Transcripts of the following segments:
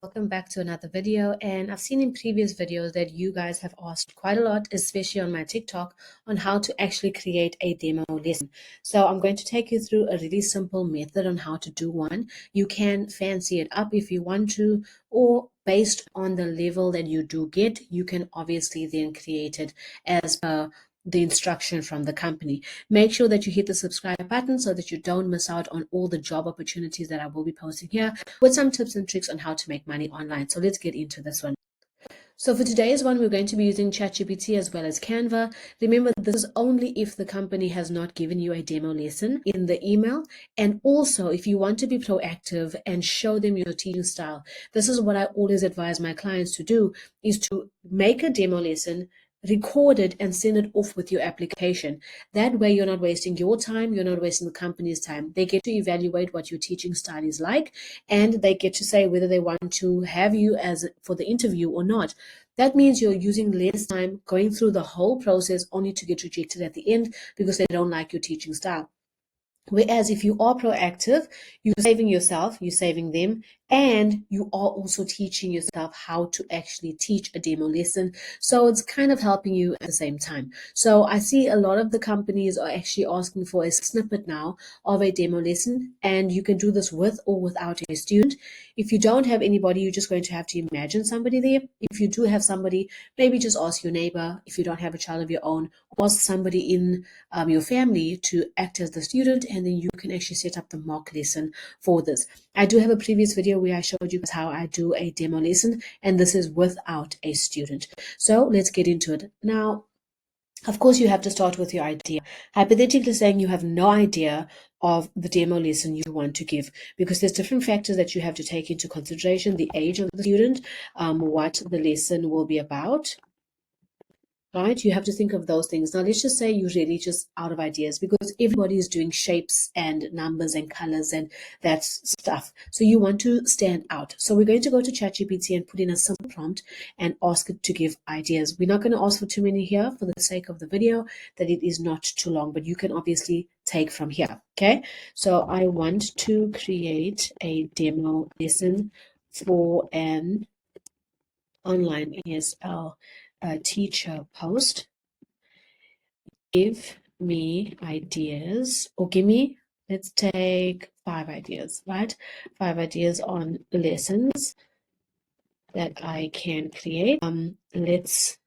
Welcome back to another video. And I've seen in previous videos that you guys have asked quite a lot, especially on my TikTok, on how to actually create a demo lesson. So I'm going to take you through a really simple method on how to do one. You can fancy it up if you want to, or based on the level that you do get, you can obviously then create it as per the instruction from the company. Make sure that you hit the subscribe button so that you don't miss out on all the job opportunities that I will be posting here with some tips and tricks on how to make money online. So let's get into this one. So for today's one, we're going to be using ChatGPT as well as Canva. Remember, this is only if the company has not given you a demo lesson in the email. And also, if you want to be proactive and show them your teaching style, this is what I always advise my clients to do, is to make a demo lesson, record it and send it off with your application. That way you're not wasting your time, you're not wasting the company's time. They get to evaluate what your teaching style is like, and they get to say whether they want to have you as for the interview or not. That means you're using less time going through the whole process only to get rejected at the end because they don't like your teaching style. Whereas if you are proactive, you're saving yourself, you're saving them, and you are also teaching yourself how to actually teach a demo lesson. So it's kind of helping you at the same time. So I see a lot of the companies are actually asking for a snippet now of a demo lesson, and you can do this with or without a student. If you don't have anybody, you're just going to have to imagine somebody there. If you do have somebody, maybe just ask your neighbor. If you don't have a child of your own, ask somebody in your family to act as the student, and then you can actually set up the mock lesson for this. I do have a previous video where I showed you guys how I do a demo lesson, and this is without a student. So let's get into it. Now, of course, you have to start with your idea. Hypothetically saying you have no idea of the demo lesson you want to give, because there's different factors that you have to take into consideration: the age of the student, what the lesson will be about, right? You have to think of those things. Now, let's just say you're really just out of ideas because everybody is doing shapes and numbers and colors and that stuff. So you want to stand out. So we're going to go to ChatGPT and put in a simple prompt and ask it to give ideas. We're not going to ask for too many here for the sake of the video, that it is not too long, but you can obviously take from here. Okay. So I want to create a demo lesson for an online ESL teacher post. Give me ideas, or let's take 5 ideas, right? 5 ideas on lessons that I can create. Let's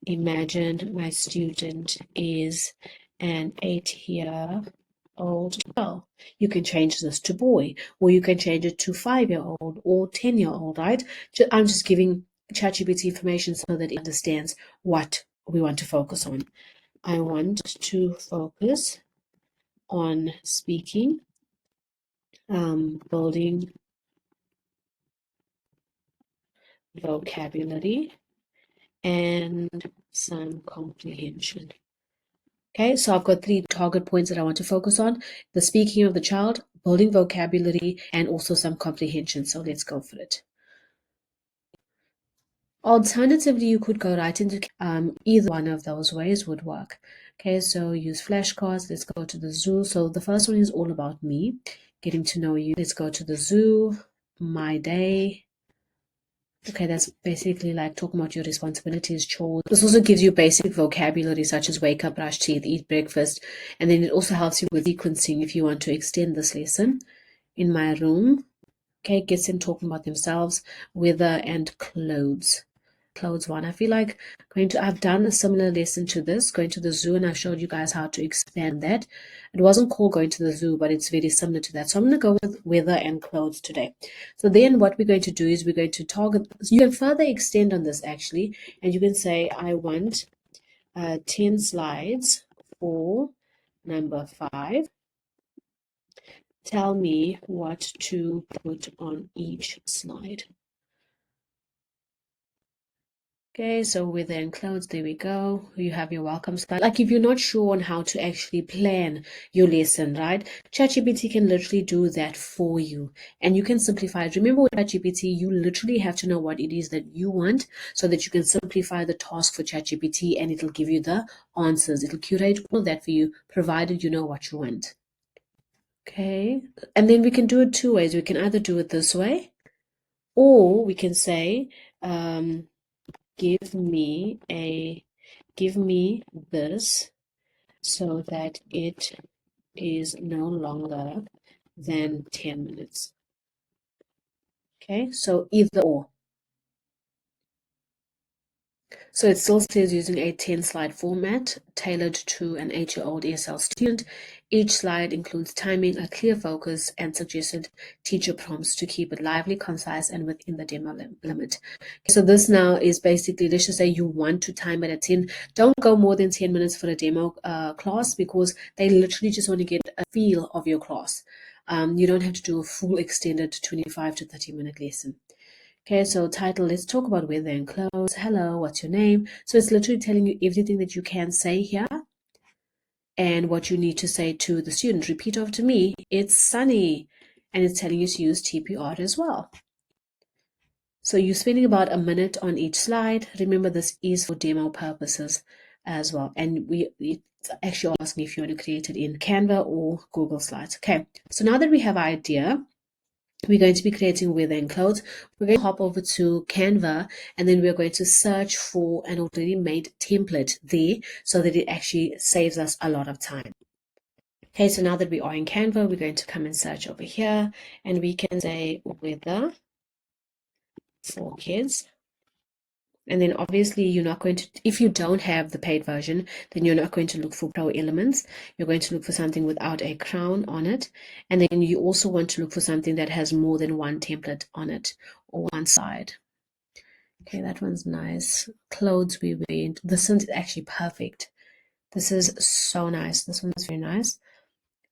imagine my student is an 8-year-old girl. You can change this to boy, or you can change it to 5-year-old or 10-year-old, right? I'm just giving ChatGPT information so that it understands what we want to focus on. I want to focus on speaking, building vocabulary, and some comprehension. Okay, so I've got 3 target points that I want to focus on: the speaking of the child, building vocabulary, and also some comprehension. So let's go for it. Alternatively, you could go right into either one of those ways would work. Okay, so use flashcards. Let's go to the zoo. So the first one is all about me, getting to know you. Let's go to the zoo, my day. Okay, that's basically like talking about your responsibilities, chores. This also gives you basic vocabulary such as wake up, brush teeth, eat breakfast. And then it also helps you with sequencing if you want to extend this lesson. In my room, okay, gets them talking about themselves, weather, and clothes. Clothes one. I feel like I've done a similar lesson to this, going to the zoo, and I showed you guys how to expand that. It wasn't called going to the zoo, but it's very similar to that. So I'm going to go with weather and clothes today. So then what we're going to do is we're going to target, you can further extend on this actually, and you can say, I want 10 slides for number 5. Tell me what to put on each slide. Okay, so within clothes, there we go. You have your welcome slide. Like if you're not sure on how to actually plan your lesson, right? ChatGPT can literally do that for you, and you can simplify it. Remember with ChatGPT, you literally have to know what it is that you want so that you can simplify the task for ChatGPT, and it'll give you the answers. It'll curate all of that for you, provided you know what you want. Okay, and then we can do it 2 ways. We can either do it this way, Or we can say, give me this so that it is no longer than 10 minutes. Okay, so either or. So it still says using a 10-slide format tailored to an 8-year-old ESL student. Each slide includes timing, a clear focus, and suggested teacher prompts to keep it lively, concise, and within the demo limit. So this now is basically, let's just say you want to time it at 10. Don't go more than 10 minutes for a demo class, because they literally just want to get a feel of your class. You don't have to do a full extended 25 to 30-minute lesson. Okay, so title, let's talk about weather and clothes. Hello, what's your name? So it's literally telling you everything that you can say here and what you need to say to the student. Repeat after me, it's sunny. And it's telling you to use TPR as well. So you're spending about a minute on each slide. Remember, this is for demo purposes as well. And it's actually asking if you want to create it in Canva or Google Slides. Okay, so now that we have our idea, we're going to be creating weather and clothes. We're going to hop over to Canva, and then we're going to search for an already made template there so that it actually saves us a lot of time. Okay, so now that we are in Canva, we're going to come and search over here, and we can say weather for kids. And then obviously you're not going to, if you don't have the paid version, then you're not going to look for Pro Elements. You're going to look for something without a crown on it. And then you also want to look for something that has more than one template on it or one side. Okay, that one's nice. Clothes we wear. This one's actually perfect. This is so nice. This one's very nice.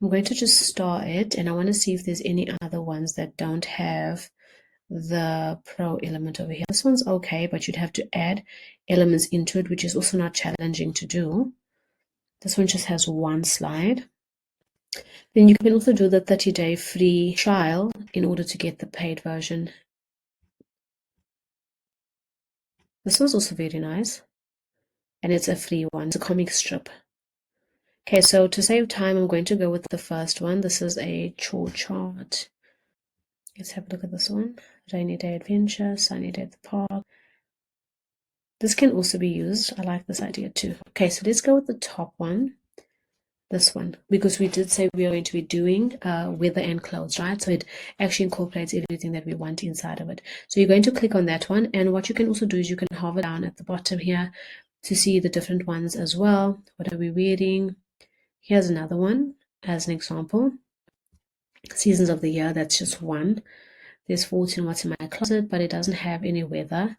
I'm going to just star it, and I want to see if there's any other ones that don't have the Pro element over here. This one's okay, but you'd have to add elements into it, which is also not challenging to do. This one just has one slide. Then you can also do the 30-day free trial in order to get the paid version. This one's also very nice, and it's a free one. It's a comic strip. Okay, so to save time, I'm going to go with the first one. This is a chore chart. Let's have a look at this one. Rainy day adventure, sunny day at the park. This can also be used. I like this idea too. Okay, so let's go with the top one. This one, because we did say we are going to be doing weather and clothes, right? So it actually incorporates everything that we want inside of it. So you're going to click on that one, and what you can also do is you can hover down at the bottom here to see the different ones as well. What are we wearing? Here's another one as an example. Seasons of the year, that's just one. There's 14 what's in my closet, but it doesn't have any weather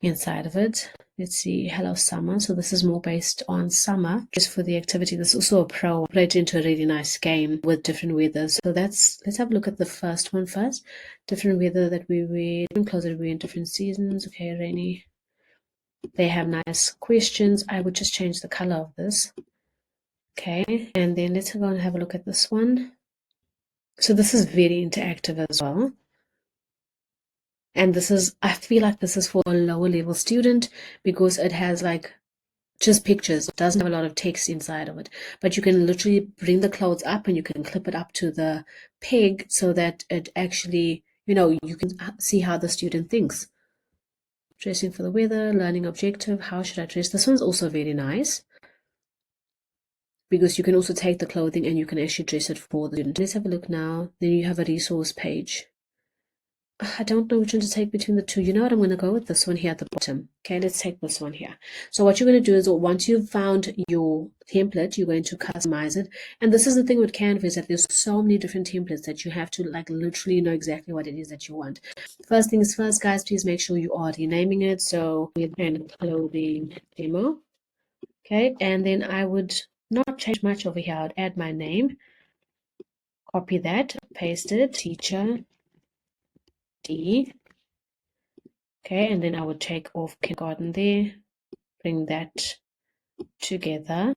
inside of it. Let's see, hello summer. So this is more based on summer, just for the activity. This is also a pro, played into a really nice game with different weathers. So let's have a look at the first one first. Different weather that we wear, different clothes that we wear in different seasons. Okay, rainy. They have nice questions. I would just change the color of this. Okay, and then let's go and have a look at this one. So this is very interactive as well. And this is, I feel like this is for a lower level student because it has like just pictures. It doesn't have a lot of text inside of it. But you can literally bring the clothes up and you can clip it up to the peg so that it actually, you can see how the student thinks. Dressing for the weather, learning objective, how should I dress? This one's also very nice because you can also take the clothing and you can actually dress it for the student. Let's have a look now. Then you have a resource page. I don't know which one to take between the two. You know what? I'm going to go with this one here at the bottom. Okay, let's take this one here. So what you're going to do is once you've found your template, you're going to customize it. And this is the thing with Canva is that there's so many different templates that you have to like literally know exactly what it is that you want. First things first, guys, please make sure you are renaming it. So we're and clothing demo. Okay, and then I would not change much over here. I'd add my name, copy that, paste it, teacher D. Okay, and then I would take off kindergarten there, bring that together.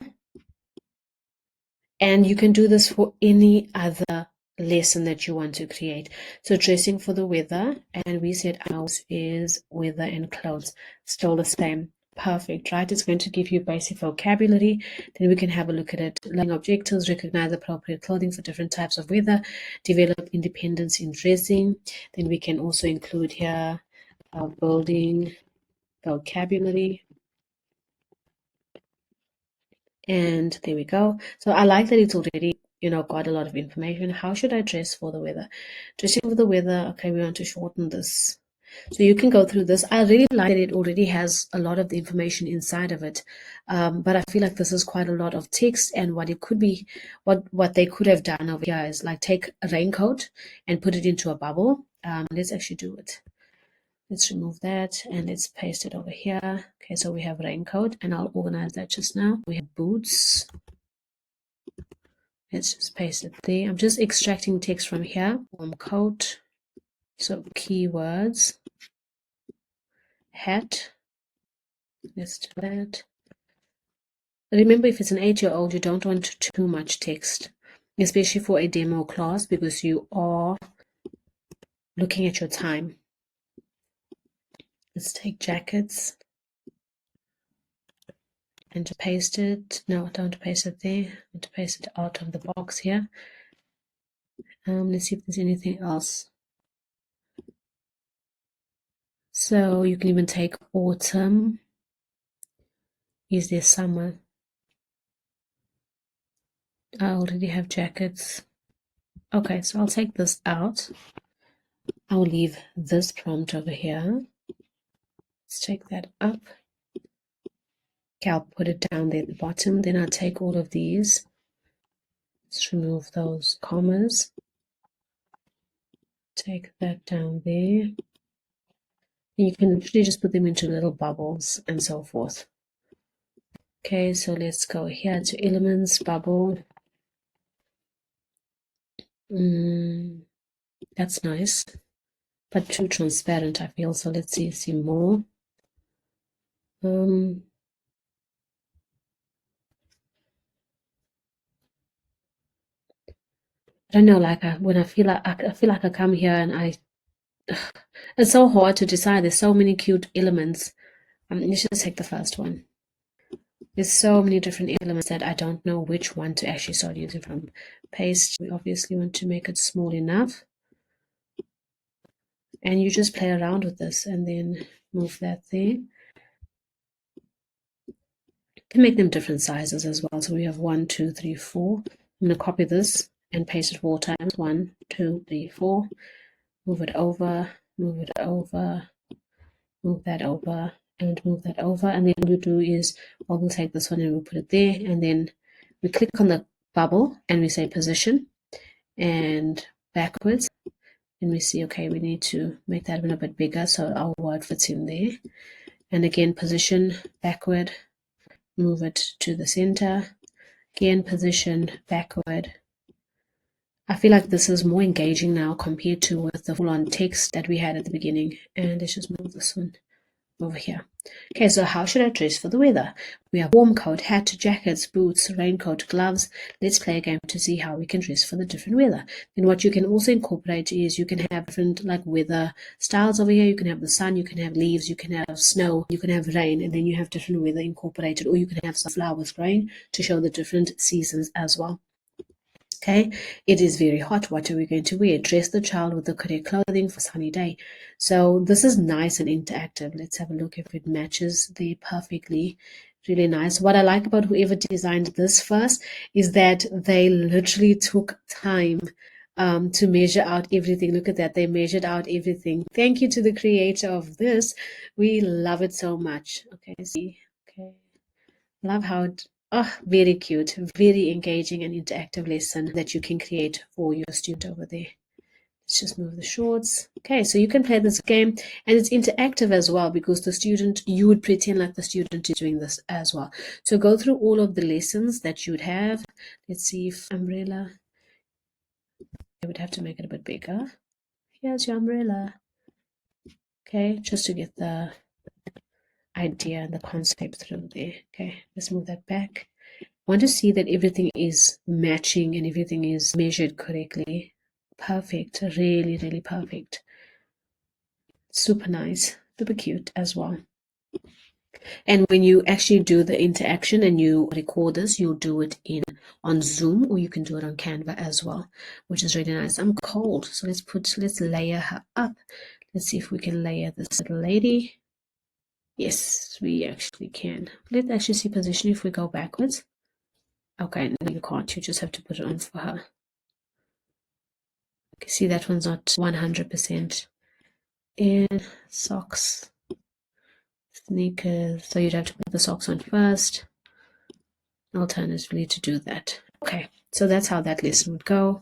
And you can do this for any other lesson that you want to create. So dressing for the weather, and we said ours is weather and clothes, still the same. Perfect, right? It's going to give you basic vocabulary. Then we can have a look at it. Learning objectives, recognize appropriate clothing for different types of weather, develop independence in dressing. Then we can also include here building vocabulary. And there we go. So I like that it's already, got a lot of information. How should I dress for the weather? Dressing for the weather. Okay, we want to shorten this. So you can go through this. I really like that it already has a lot of the information inside of it. But I feel like this is quite a lot of text, and what it could be, what they could have done over here is like take a raincoat and put it into a bubble. Let's actually do it. Let's remove that and let's paste it over here. Okay, so we have raincoat, and I'll organize that just now. We have boots. Let's just paste it there. I'm just extracting text from here. Warm coat. So keywords. Hat. Let's do that. Remember, if it's an 8-year-old, you don't want too much text, especially for a demo class, because you are looking at your time. Let's take jackets and to paste it. No, don't paste it there. I want to paste it out of the box here. Let's see if there's anything else. So you can even take autumn. Is there summer? I already have jackets. Okay, so I'll take this out. I'll leave this prompt over here. Let's take that up. Okay, I'll put it down there at the bottom. Then I'll take all of these. Let's remove those commas. Take that down there. You can literally just put them into little bubbles and so forth. Okay, so let's go here to elements, bubble. That's nice, but too transparent, I feel. So let's see more. I don't know, like when I feel like I come here and it's so hard to decide. There's so many cute elements. Let's just take the first one. There's so many different elements that I don't know which one to actually start using from. Paste, we obviously want to make it small enough. And you just play around with this and then move that there. You can make them different sizes as well. So we have 1, 2, 3, 4. I'm going to copy this and paste it 4 times. 1, 2, 3, 4. Move it over, move it over, move that over, and move that over. And then what we'll do is, we'll take this one and we'll put it there. And then we click on the bubble and we say position and backwards. And we see, okay, we need to make that one a bit bigger so our word fits in there. And again, position backward, move it to the center. Again, position backward. I feel like this is more engaging now compared to with the full-on text that we had at the beginning. And let's just move this one over here. Okay, so how should I dress for the weather? We have warm coat, hat, jackets, boots, raincoat, gloves. Let's play a game to see how we can dress for the different weather. Then what you can also incorporate is you can have different like weather styles over here. You can have the sun, you can have leaves, you can have snow, you can have rain, and then you have different weather incorporated, or you can have some flowers growing to show the different seasons as well. Okay, it is very hot. What are we going to wear? Dress the child with the correct clothing for a sunny day. So this is nice and interactive. Let's have a look if it matches there perfectly. Really nice. What I like about whoever designed this first is that they literally took time to measure out everything. Look at that. They measured out everything. Thank you to the creator of this. We love it so much. Okay, see. Okay. Love how it, very cute, very engaging and interactive lesson that you can create for your student over there. Let's just move the shorts. Okay, so you can play this game and it's interactive as well because the student, you would pretend like the student is doing this as well. So go through all of the lessons that you would have. Let's see if umbrella, I would have to make it a bit bigger. Here's your umbrella. Okay, just to get the idea and the concept through there. Okay, let's move that back. Want to see that everything is matching and everything is measured correctly. Perfect. Really, really perfect. Super nice. Super cute as well. And when you actually do the interaction and you record this, you'll do it on Zoom, or you can do it on Canva as well, which is really nice. I'm cold, so let's layer her up. Let's see if we can layer this little lady. Yes, we actually can. Let's actually see position if we go backwards. Okay, no, you can't. You just have to put it on for her. Okay, see, that one's not 100% in. Socks, sneakers. So you'd have to put the socks on first. Alternatively to do that. Okay, so that's how that lesson would go.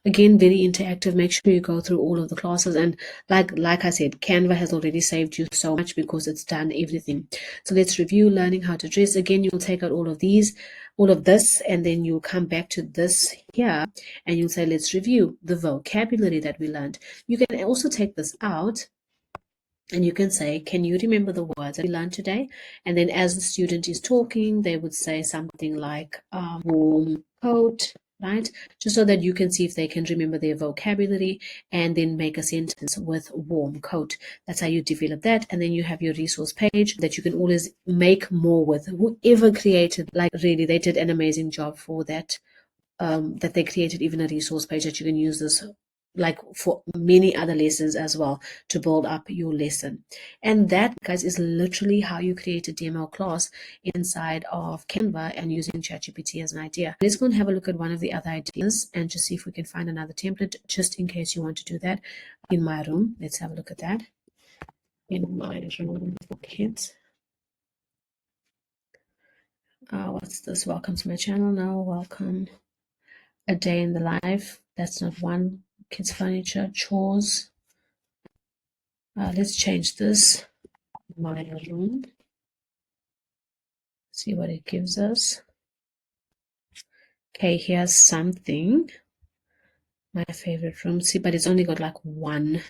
Again, very interactive. Make sure you go through all of the classes, and like I said, Canva has already saved you so much because it's done everything. So let's review learning how to dress. Again, you'll take out all of this, and then you'll come back to this here, and you'll say, let's review the vocabulary that we learned. You can also take this out, and you can say, can you remember the words that we learned today? And then as the student is talking, they would say something like warm coat, right? Just so that you can see if they can remember their vocabulary, and then make a sentence with warm coat. That's how you develop that. And then you have your resource page that you can always make more with. Whoever created, like, really, they did an amazing job for that. That they created even a resource page that you can use this like for many other lessons as well to build up your lesson. And that, guys, is literally how you create a demo class inside of Canva and using ChatGPT as an idea. Let's go and have a look at one of the other ideas and just see if we can find another template, just in case you want to do that in my room. Let's have a look at that in my room for kids. What's this? Welcome to my channel. No, welcome. A day in the life. That's not one. Kids furniture, chores. Let's change this. My room. See what it gives us. Okay, here's something. My favorite room. See, but it's only got like one.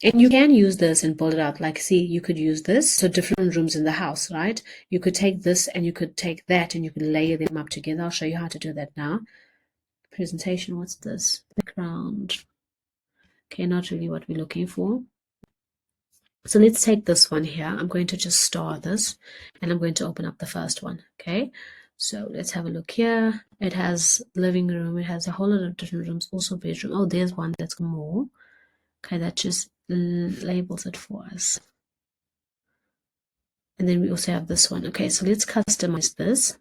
And you can use this and build it out. Like, see, you could use this. So different rooms in the house, right? You could take this and you could take that and you could layer them up together. I'll show you how to do that now. Presentation, what's this? Background. Okay, not really what we're looking for. So let's take this one here. I'm going to just star this, and I'm going to open up the first one. Okay, so let's have a look here. It has living room. It has a whole lot of different rooms, also bedroom. Oh, there's one that's more. Okay, that just labels it for us. And then we also have this one. Okay, so let's customize this.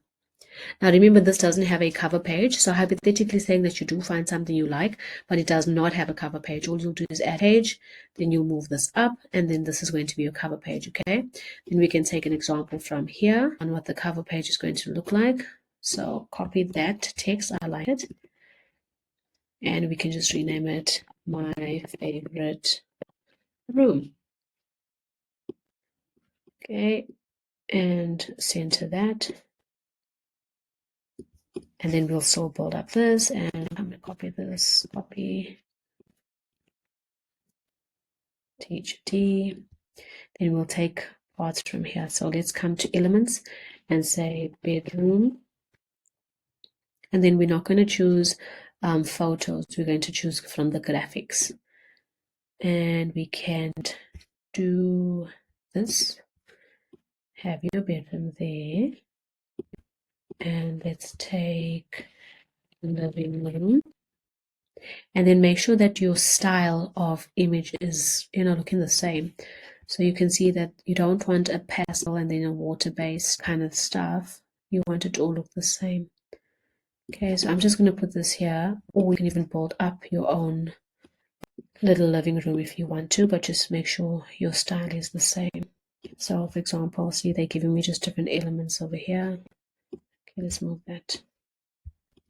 Now remember, this doesn't have a cover page. So hypothetically saying that you do find something you like, but it does not have a cover page, all you'll do is add page, then you'll move this up, and then this is going to be your cover page, okay? Then we can take an example from here on what the cover page is going to look like. So copy that text, I like it. And we can just rename it My Favorite Room. Okay, and center that. And then we'll still build up this, and I'm going to copy this, copy, teach D. Then we'll take parts from here. So let's come to elements and say bedroom. And then we're not going to choose photos. We're going to choose from the graphics. And we can't do this. Have your bedroom there. And let's take living room. And then make sure that your style of image is, looking the same. So you can see that you don't want a pastel and then a water-based kind of stuff. You want it to all look the same. Okay, so I'm just going to put this here, or you can even build up your own little living room if you want to, but just make sure your style is the same. So for example, see, they're giving me just different elements over here. Okay, let's move that.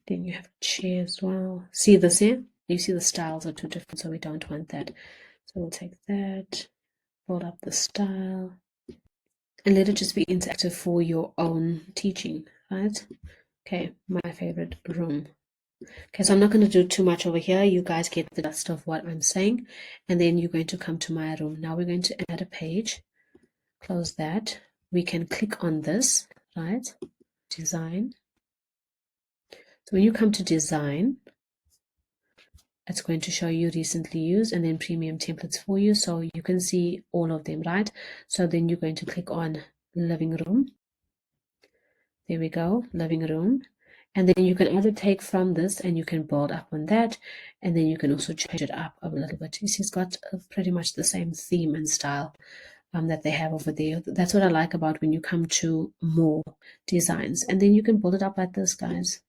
Then you have chair as well. See this here? You see the styles are too different, so we don't want that. So we'll take that, build up the style, and let it just be interactive for your own teaching, right? Okay, my favorite room. Okay, so I'm not going to do too much over here. You guys get the gist of what I'm saying. And then you're going to come to my room. Now we're going to add a page. Close that. We can click on this, right? Design. So when you come to design, it's going to show you recently used and then premium templates for you, so you can see all of them, right? So then you're going to click on living room. There we go, living room. And then you can either take from this and you can build up on that, and then you can also change it up a little bit. You see, it's got pretty much the same theme and style that they have over there. That's what I like about when you come to more designs. And then you can build it up like this, guys.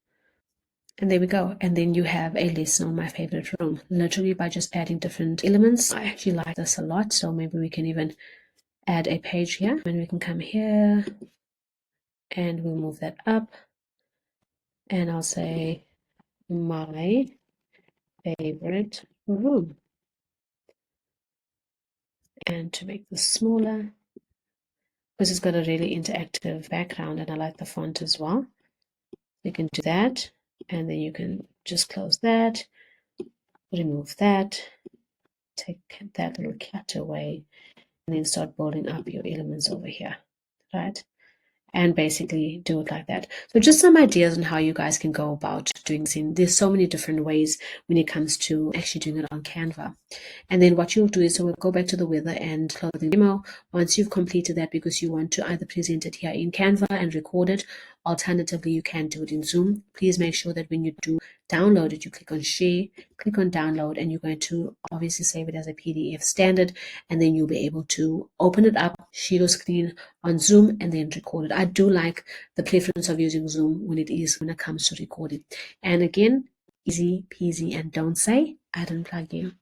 And there we go. And then you have a lesson on my favorite room, literally by just adding different elements. I actually like this a lot. So maybe we can even add a page here, and we can come here and we'll move that up. And I'll say my favorite room. And to make this smaller, because it's got a really interactive background and I like the font as well. You can do that, and then you can just close that, remove that, take that little cat away, and then start building up your elements over here, right? And basically do it like that. So just some ideas on how you guys can go about doing this. There's so many different ways when it comes to actually doing it on Canva. And then what you'll do is, so we'll go back to the weather and clothing demo once you've completed that, because you want to either present it here in Canva and record it. Alternatively, you can do it in Zoom. Please make sure that when you do download it, you click on share, click on download, and you're going to obviously save it as a PDF standard, and then you'll be able to open it up, share your screen on Zoom, and then record it. I do like the preference of using Zoom when it comes to recording. And again, easy peasy, and don't say I didn't plug you.